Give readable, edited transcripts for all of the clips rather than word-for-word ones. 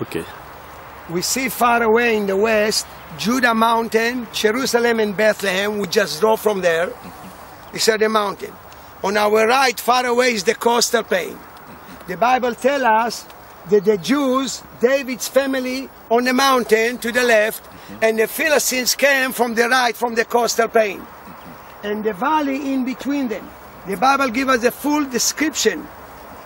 Okay. We see far away in the west, Judah mountain, Jerusalem and Bethlehem. We just drove from there. It's at the mountain. On our right, far away, is the coastal plain. The Bible tells us that the Jews, David's family, on the mountain to the left, and the Philistines came from the right, from the coastal plain. And the valley in between them. The Bible gives us a full description,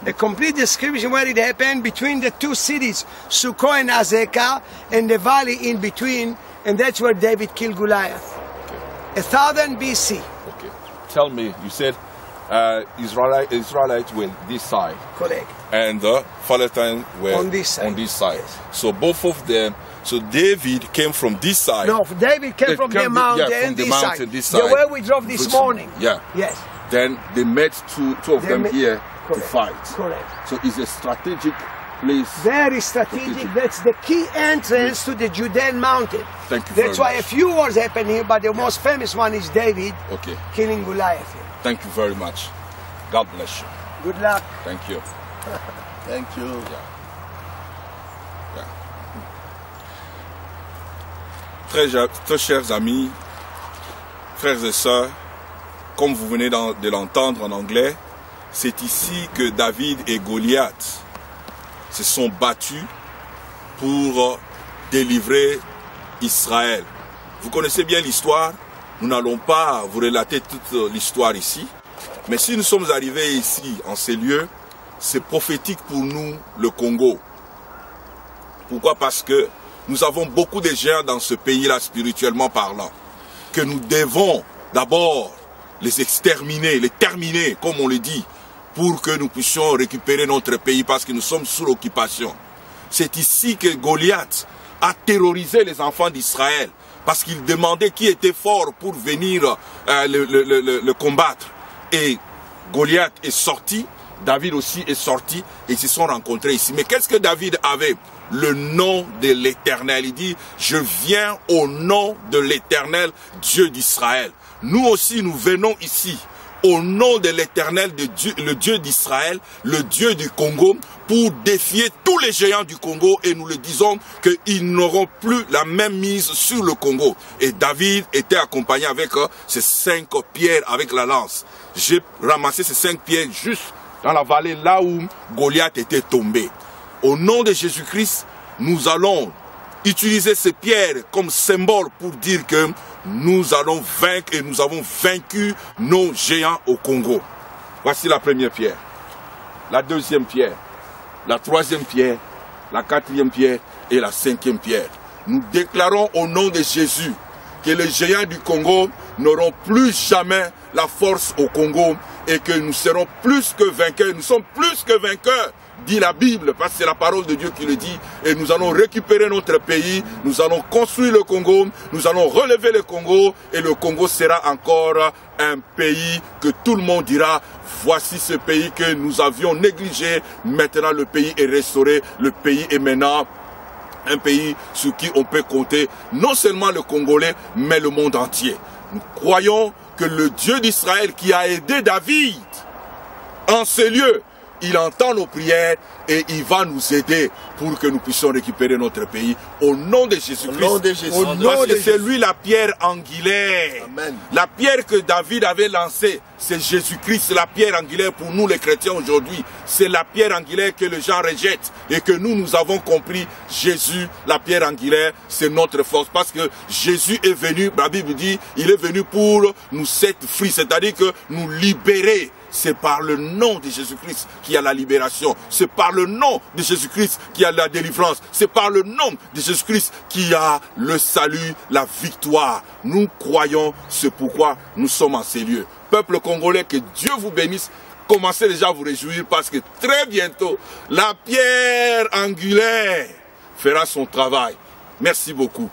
a complete description where it happened between the two cities, Sukkot and Azekah, and the valley in between, and that's where David killed Goliath. Okay. 1000 BC. Okay. Tell me, you said Israelites were this side. Correct. And the Philistines were on this side. Yes. So both of them, so David came from this side. No, David came from the mountain, from the mountain, this side. The way we drove this morning. Yeah. Yes. Then they met two of them here correct. to fight. Correct. So it's a strategic place. Very strategic. That's the key entrance to the Judean mountain. Thank you. That's why a few wars happen here, but the most famous one is David killing Goliath here. Thank you very much. God bless you. Good luck. Thank you. Thank you. Yeah. Très chers amis, frères et sœurs, comme vous venez de l'entendre en anglais, c'est ici que David et Goliath se sont battus pour délivrer Israël. Vous connaissez bien l'histoire, nous n'allons pas vous relater toute l'histoire ici, mais si nous sommes arrivés ici, en ces lieux, c'est prophétique pour nous, le Congo. Pourquoi? Parce que nous avons beaucoup de gens dans ce pays-là, spirituellement parlant, que nous devons d'abord les exterminer, les terminer, comme on le dit, pour que nous puissions récupérer notre pays, parce que nous sommes sous l'occupation. C'est ici que Goliath a terrorisé les enfants d'Israël, parce qu'il demandait qui était fort pour venir le combattre. Et Goliath est sorti, David aussi est sorti, et ils se sont rencontrés ici. Mais qu'est-ce que David avait? Le nom de l'Éternel. Il dit, je viens au nom de l'Éternel, Dieu d'Israël. Nous aussi, nous venons ici au nom de l'Éternel, le Dieu d'Israël, le Dieu du Congo, pour défier tous les géants du Congo, et nous le disons qu'ils n'auront plus la même mise sur le Congo. Et David était accompagné avec ces 5 pierres avec la lance. J'ai ramassé ces 5 pierres juste dans la vallée là où Goliath était tombé. Au nom de Jésus-Christ, nous allons utiliser ces pierres comme symbole pour dire que nous allons vaincre et nous avons vaincu nos géants au Congo. Voici la première pierre, la deuxième pierre, la troisième pierre, la quatrième pierre et la cinquième pierre. Nous déclarons au nom de Jésus que les géants du Congo n'auront plus jamais la force au Congo et que nous serons plus que vainqueurs. Nous sommes plus que vainqueurs, dit la Bible, parce que c'est la parole de Dieu qui le dit. Et nous allons récupérer notre pays, nous allons construire le Congo, nous allons relever le Congo, et le Congo sera encore un pays que tout le monde dira, voici ce pays que nous avions négligé, maintenant le pays est restauré, le pays est maintenant un pays sur qui on peut compter non seulement le Congolais, mais le monde entier. Nous croyons que le Dieu d'Israël qui a aidé David en ces lieux, il entend nos prières et il va nous aider pour que nous puissions récupérer notre pays au nom de Jésus-Christ. Au nom de Jésus. Parce que c'est lui la pierre angulaire. Amen. La pierre que David avait lancée, c'est Jésus-Christ, la pierre angulaire pour nous les chrétiens aujourd'hui. C'est la pierre angulaire que les gens rejettent et que nous avons compris. Jésus, la pierre angulaire, c'est notre force. Parce que Jésus est venu, la Bible dit, il est venu pour nous set free, c'est-à-dire que nous libérer. C'est par le nom de Jésus-Christ qu'il y a la libération. C'est par le nom de Jésus-Christ qu'il y a la délivrance. C'est par le nom de Jésus-Christ qu'il y a le salut, la victoire. Nous croyons, c'est pourquoi nous sommes en ces lieux. Peuple congolais, que Dieu vous bénisse. Commencez déjà à vous réjouir parce que très bientôt, la pierre angulaire fera son travail. Merci beaucoup.